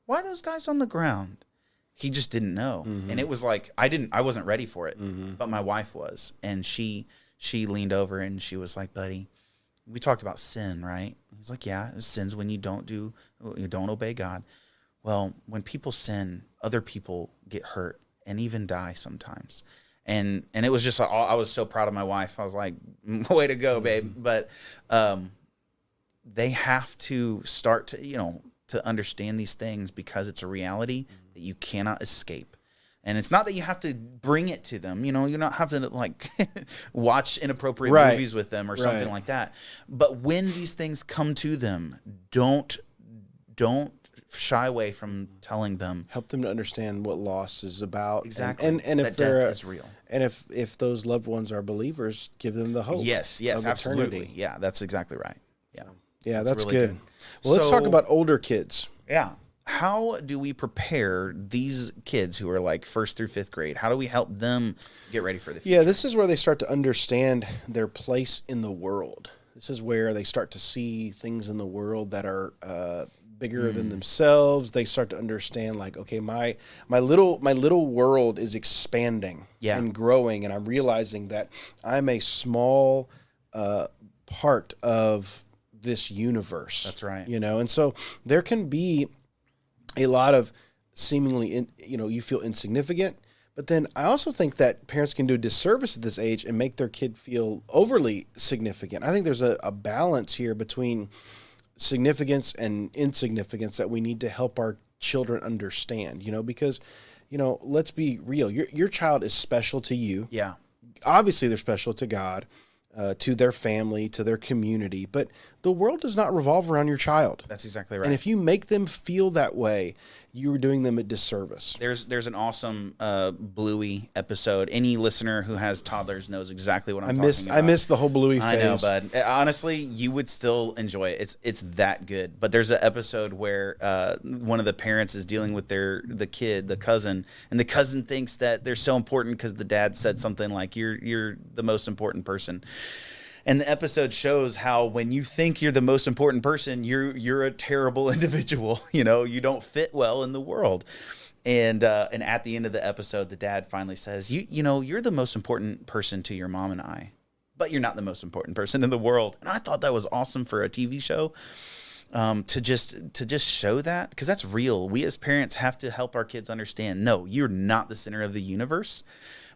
Why those guys on the ground?" He just didn't know. And it was like, I wasn't ready for it, but my wife was. And she leaned over and she was like, "Buddy, we talked about sin, right?" He's like, "Yeah, sin's when you don't obey God." Well, when people sin, other people get hurt. and even die sometimes. And it was just, I was so proud of my wife. I was like, way to go, babe. But they have to start to, to understand these things, because it's a reality that you cannot escape. And it's not that you have to bring it to them. You don't have to like watch inappropriate movies with them or something like that. But when these things come to them, don't shy away from telling them. Help them to understand what loss is about. Exactly. And if death is real. And if those loved ones are believers, give them the hope. Yes, absolutely. Eternity. Yeah, that's exactly right. Yeah, that's really good. Well, let's talk about older kids. Yeah. How do we prepare these kids who are like 1st through 5th grade? How do we help them get ready for the future? Yeah, this is where they start to understand their place in the world. This is where they start to see things in the world that are bigger than themselves. They start to understand, like, okay, my little world is expanding and growing, and I'm realizing that I'm a small part of this universe. That's right. And so there can be a lot of seemingly, you feel insignificant, but then I also think that parents can do a disservice at this age and make their kid feel overly significant. I think there's a balance here between significance and insignificance that we need to help our children understand, because, let's be real. Your child is special to you. Yeah. Obviously they're special to God, to their family, to their community, but the world does not revolve around your child. That's exactly right. And if you make them feel that way, you are doing them a disservice. There's an awesome Bluey episode. Any listener who has toddlers knows exactly what I'm talking about. I miss the whole Bluey phase. I know, bud. Honestly, you would still enjoy it. It's that good. But there's an episode where one of the parents is dealing with the cousin, and the cousin thinks that they're so important because the dad said something like, "You're the most important person." And the episode shows how when you think you're the most important person, you're a terrible individual. You don't fit well in the world. And at the end of the episode, the dad finally says, you're the most important person to your mom and I, but you're not the most important person in the world. And I thought that was awesome for a TV show. To just show that, because that's real. We as parents have to help our kids understand, no, you're not the center of the universe,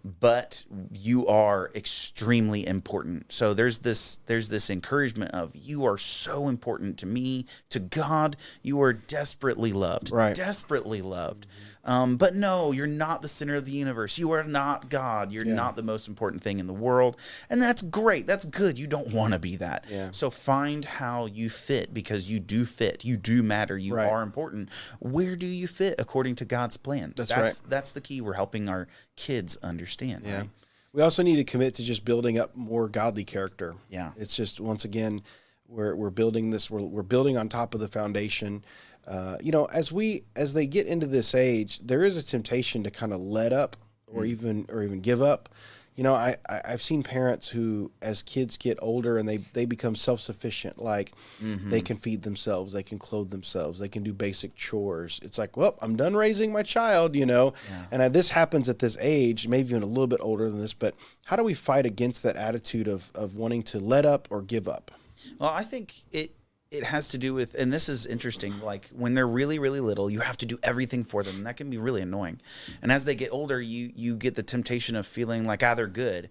but you are extremely important. So there's this encouragement of, you are so important to me, to God. You are desperately loved, desperately loved. But no, you're not the center of the universe. You are not God. You're not the most important thing in the world. And that's great. That's good. You don't want to be that. Yeah. So find how you fit, because you do fit. You do matter. You are important. Where do you fit according to God's plan? That's right. That's the key. We're helping our kids understand. Yeah. Right? We also need to commit to just building up more godly character. Yeah. It's just, once again, we're building this. We're building on top of the foundation. As they get into this age, there is a temptation to kind of let up or even give up. I've seen parents who, as kids get older and they become self-sufficient, like they can feed themselves, they can clothe themselves, they can do basic chores. It's like, well, I'm done raising my child, and this happens at this age, maybe even a little bit older than this, but how do we fight against that attitude of wanting to let up or give up? Well, I think it has to do with, and this is interesting, like when they're really, really little, you have to do everything for them, and that can be really annoying. And as they get older, you get the temptation of feeling like, they're good.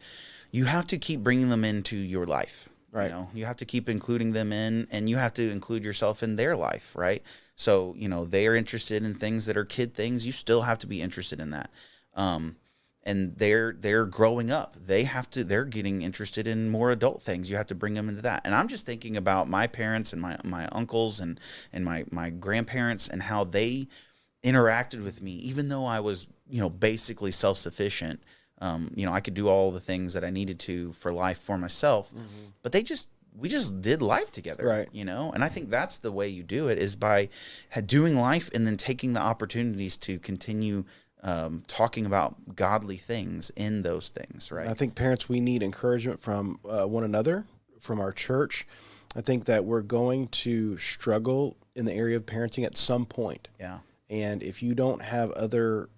You have to keep bringing them into your life. Right. You have to keep including them in, and you have to include yourself in their life, right? So, they are interested in things that are kid things. You still have to be interested in that. And they're growing up. They're getting interested in more adult things. You have to bring them into that. And I'm just thinking about my parents and my uncles and my grandparents, and how they interacted with me, even though I was, basically self-sufficient. I could do all the things that I needed to for life for myself, but we just did life together, right? And I think that's the way you do it, is by doing life and then taking the opportunities to continue talking about godly things in those things, right? I think parents, we need encouragement from one another, from our church. I think that we're going to struggle in the area of parenting at some point. Yeah. And if you don't have other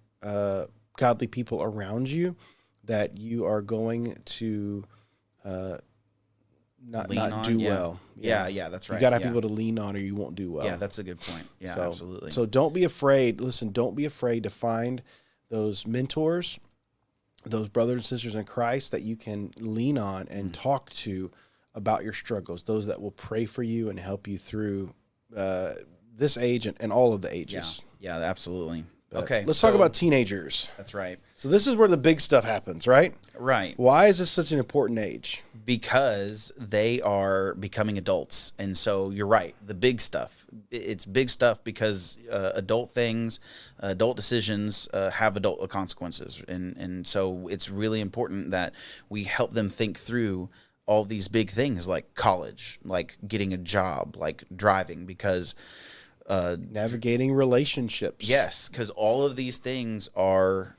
godly people around you, that you are going to not do well. Yeah, that's right. You got to have people to lean on, or you won't do well. Yeah, that's a good point. Yeah, absolutely. So don't be afraid. Listen, don't be afraid to find those mentors, those brothers and sisters in Christ that you can lean on and talk to about your struggles, those that will pray for you and help you through this age and all of the ages. Yeah, absolutely. But okay. Let's talk about teenagers. That's right. So this is where the big stuff happens, right? Right. Why is this such an important age? Because they are becoming adults. And so you're right. The big stuff. It's big stuff because adult things, adult decisions have adult consequences. And so it's really important that we help them think through all these big things like college, like getting a job, like driving, because navigating relationships. Yes, because all of these things are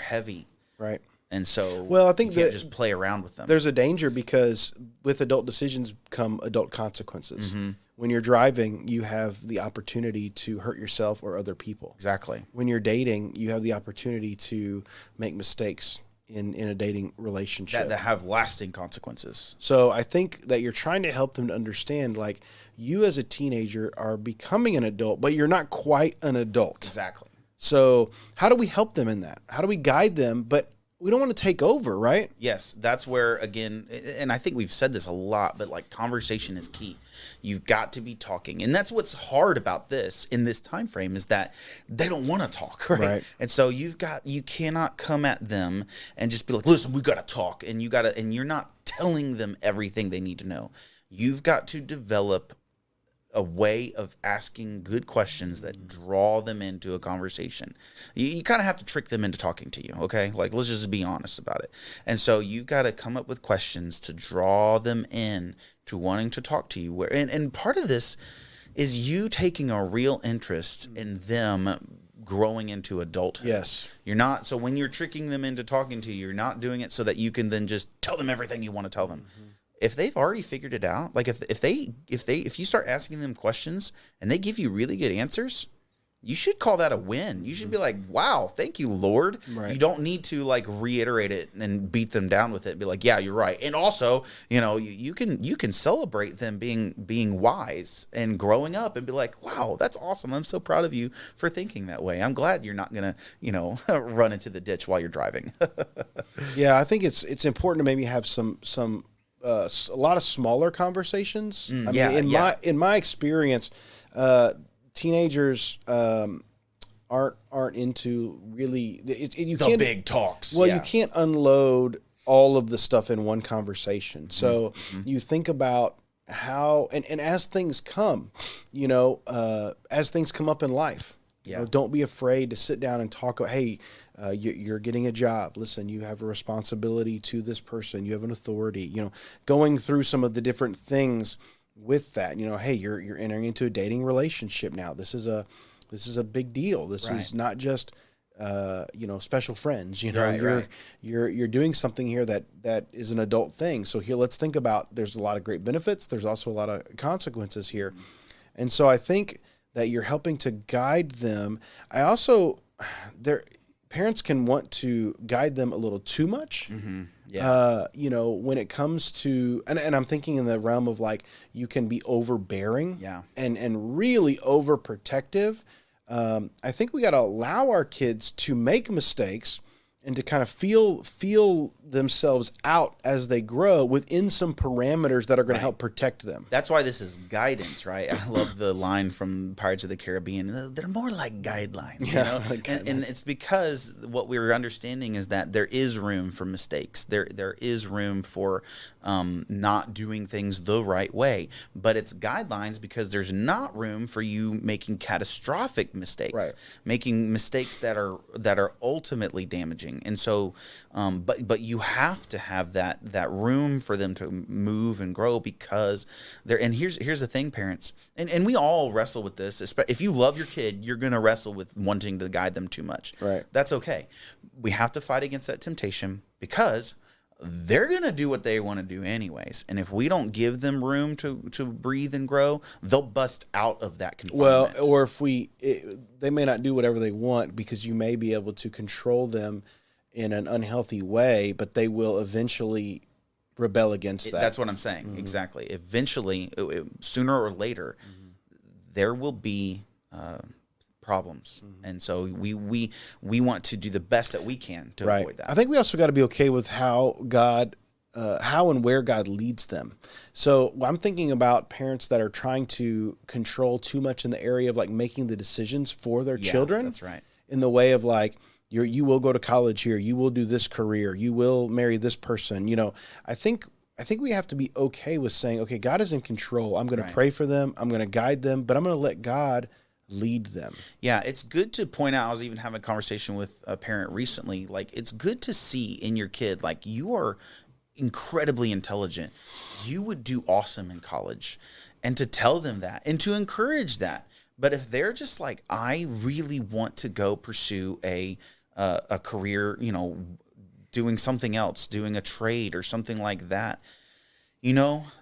heavy, right? And so, well, I think you can't just play around with them. There's a danger because with adult decisions come adult consequences. Mm-hmm. When you're driving, you have the opportunity to hurt yourself or other people. Exactly. When you're dating, you have the opportunity to make mistakes in a dating relationship that have lasting consequences. So I think that you're trying to help them to understand, like, you as a teenager are becoming an adult, but you're not quite an adult. Exactly. So how do we help them in that? How do we guide them? But we don't want to take over, right? Yes, that's where, again, and I think we've said this a lot, but like conversation is key. You've got to be talking. And that's what's hard about this in this time frame is that they don't want to talk, right? And so you cannot come at them and just be like, listen, we got to talk. And you're not telling them everything they need to know. You've got to develop a way of asking good questions that draw them into a conversation. You kind of have to trick them into talking to you, okay? Like, let's just be honest about it. And so you got to come up with questions to draw them in to wanting to talk to you. And part of this is you taking a real interest in them growing into adulthood. Yes. You're not, so when you're tricking them into talking to you, you're not doing it so that you can then just tell them everything you want to tell them. Mm-hmm. If they've already figured it out, like if you start asking them questions and they give you really good answers, you should call that a win. You should be like, wow, thank you, Lord. Right. You don't need to like reiterate it and beat them down with it and be like, yeah, you're right. And also, you can celebrate them being wise and growing up and be like, wow, that's awesome. I'm so proud of you for thinking that way. I'm glad you're not going to, run into the ditch while you're driving. Yeah, I think it's important to maybe have some a lot of smaller conversations. In my experience, teenagers aren't into really big talks. Well, you can't unload all of the stuff in one conversation. So you think about how and as things come, as things come up in life. Yeah. Don't be afraid to sit down and talk about, hey, you're getting a job. Listen, you have a responsibility to this person. You have an authority, going through some of the different things with that, hey, you're entering into a dating relationship now. This is a big deal. This is not just, special friends, you're doing something here that is an adult thing. So here, let's think about, there's a lot of great benefits. There's also a lot of consequences here. And so I think that you're helping to guide them. I also, parents can want to guide them a little too much. Mm-hmm. Yeah. When it comes to, and I'm thinking in the realm of like, you can be overbearing and really overprotective. I think we got to allow our kids to make mistakes and to kind of feel themselves out as they grow within some parameters that are going to help protect them. That's why this is guidance, right? I love the line from Pirates of the Caribbean. They're more like guidelines, Like guidelines. And it's because what we're understanding is that there is room for mistakes. There is room for not doing things the right way, but it's guidelines because there's not room for you making catastrophic mistakes, making mistakes that are ultimately damaging. And so, but you have to have that room for them to move and grow because they're, and here's the thing, parents, and we all wrestle with this. If you love your kid, you're going to wrestle with wanting to guide them too much. Right. That's okay. We have to fight against that temptation because they're going to do what they want to do anyways. And if we don't give them room to breathe and grow, they'll bust out of that confinement. Well, or if they may not do whatever they want because you may be able to control them in an unhealthy way, but they will eventually rebel against that. That's what I'm saying. Mm-hmm. Exactly. Eventually, sooner or later, there will be problems. And so we want to do the best that we can to avoid that. I think we also got to be okay with how and where God leads them. So I'm thinking about parents that are trying to control too much in the area of like making the decisions for their children. That's right. In the way of like, you will go to college here, you will do this career, you will marry this person. I think we have to be okay with saying, okay, God is in control. I'm going to pray for them. I'm going to guide them, but I'm going to let God lead them. Yeah, it's good to point out. I was even having a conversation with a parent recently. Like, it's good to see in your kid, like, you are incredibly intelligent. You would do awesome in college, and to tell them that and to encourage that. But if they're just like, I really want to go pursue a career, doing something else, doing a trade or something like that,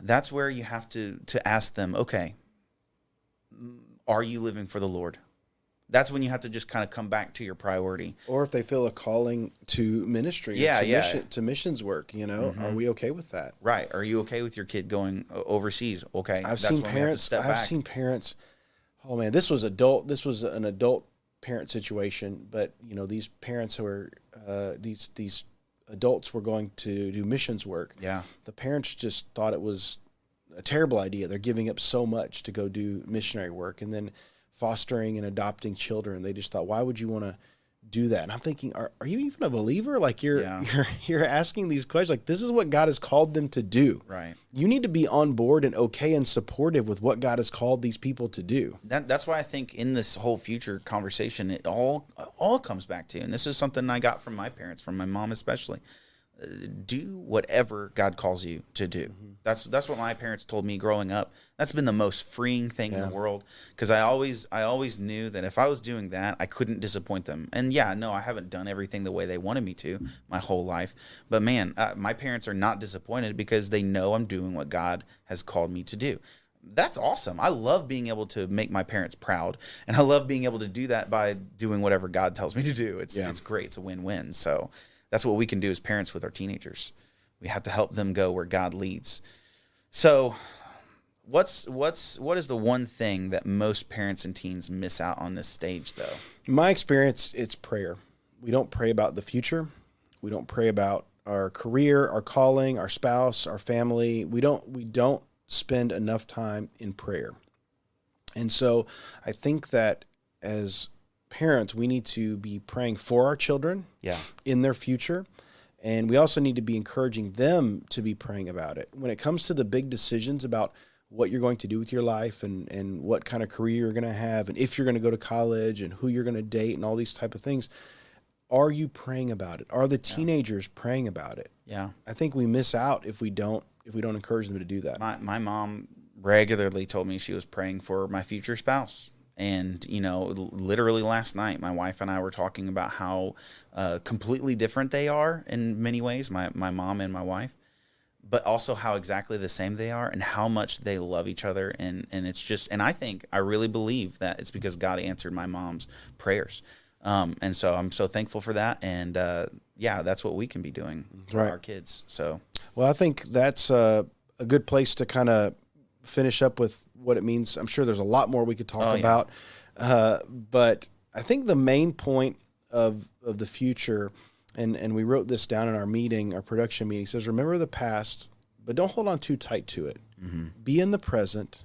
that's where you have to ask them, okay, are you living for the Lord? That's when you have to just kind of come back to your priority. Or if they feel a calling to ministry, to missions work, are we okay with that? Right. Are you okay with your kid going overseas? Okay. I've seen parents. Oh man, this was an adult parent situation, but these parents who are these adults were going to do missions work. Yeah. The parents just thought it was a terrible idea. They're giving up so much to go do missionary work, and then fostering and adopting children. They just thought, why would you want to do that? And I'm thinking, are you even a believer? Like you're asking these questions. Like, this is what God has called them to do. Right. You need to be on board and okay and supportive with what God has called these people to do. That's why I think in this whole future conversation, it all comes back to, and this is something I got from my parents, from my mom especially. Do whatever God calls you to do. Mm-hmm. That's what my parents told me growing up. That's been the most freeing thing in the world, because I always knew that if I was doing that, I couldn't disappoint them. And I haven't done everything the way they wanted me to my whole life. But man, my parents are not disappointed because they know I'm doing what God has called me to do. That's awesome. I love being able to make my parents proud, and I love being able to do that by doing whatever God tells me to do. It's great. It's a win-win. So that's what we can do as parents with our teenagers. We have to help them go where God leads. So what is the one thing that most parents and teens miss out on this stage, though? In my experience, it's prayer. We don't pray about the future. We don't pray about our career, our calling, our spouse, our family. We don't spend enough time in prayer. And so I think that as parents, we need to be praying for our children in their future. And we also need to be encouraging them to be praying about it. When it comes to the big decisions about what you're going to do with your life and what kind of career you're going to have, and if you're going to go to college and who you're going to date and all these type of things, are you praying about it? Are the teenagers praying about it? Yeah. I think we miss out if we don't encourage them to do that. My mom regularly told me she was praying for my future spouse. And, literally last night, my wife and I were talking about how completely different they are in many ways, my mom and my wife, but also how exactly the same they are and how much they love each other. And it's just, and I really believe that it's because God answered my mom's prayers. And so I'm so thankful for that. And that's what we can be doing for our kids. So, well, I think that's a good place to kind of finish up with what it means. I'm sure there's a lot more we could talk about. But I think the main point of the future, and we wrote this down in our production meeting, says, remember the past, but don't hold on too tight to it. Mm-hmm. Be in the present,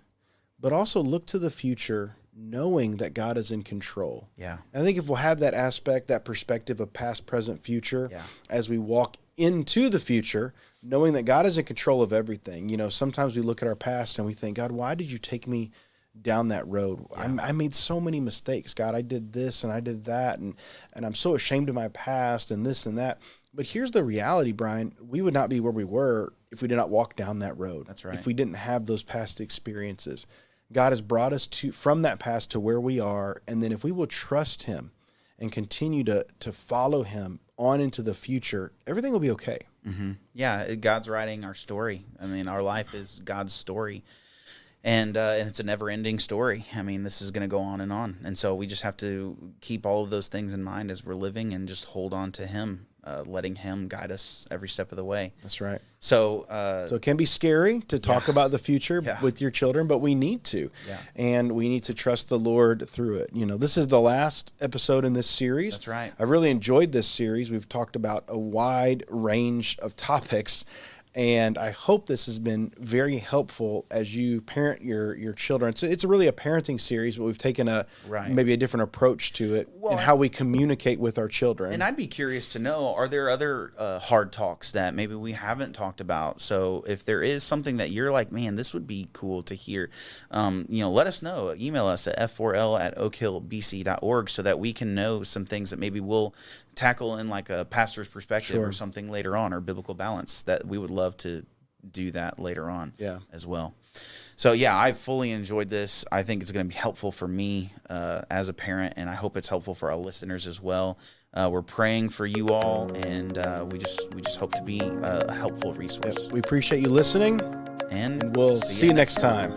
but also look to the future, knowing that God is in control. Yeah. And I think if we'll have that aspect, that perspective of past, present, future, as we walk into the future, knowing that God is in control of everything. Sometimes we look at our past and we think, God, why did you take me down that road? I made so many mistakes. God, I did this and I did that, and I'm so ashamed of my past and this and that. But here's the reality, Brian. We would not be where we were if we did not walk down that road. That's right. If we didn't have those past experiences. God has brought us from that past to where we are, and then if we will trust him and continue to follow him on into the future, everything will be okay. Mm-hmm. Yeah, God's writing our story. I mean, our life is God's story, and it's a never-ending story. I mean, this is going to go on, and so we just have to keep all of those things in mind as we're living, and just hold on to him letting him guide us every step of the way. That's right. So it can be scary to talk about the future Yeah. with your children, but we need to. Yeah. And we need to trust the Lord through it. You know, this is the last episode in this series. That's right. I've really enjoyed this series. We've talked about a wide range of topics. And I hope this has been very helpful as you parent your children. So it's really a parenting series, but we've taken maybe a different approach to it and how we communicate with our children. And I'd be curious to know, are there other hard talks that maybe we haven't talked about? So if there is something that you're like, man, this would be cool to hear, let us know. Email us at f4l@oakhillbc.org so that we can know some things that maybe we'll tackle in like a pastor's perspective or something later on, or biblical balance, that we would love to do that later on as well. So yeah, I've fully enjoyed this. I think it's going to be helpful for me as a parent, and I hope it's helpful for our listeners as well. We're praying for you all, and we just hope to be a helpful resource. Yep. We appreciate you listening, and we'll see you next time.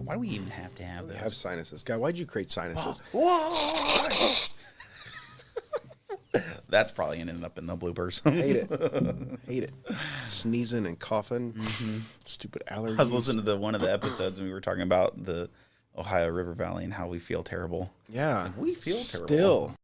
Why do we even have to have those? We have sinuses. God, why'd you create sinuses? That's probably ending up in the bloopers. Hate it. Sneezing and coughing. Stupid allergies. I was listening to one of the episodes, and we were talking about the Ohio River Valley and how we feel terrible. Yeah. And we feel terrible. Still.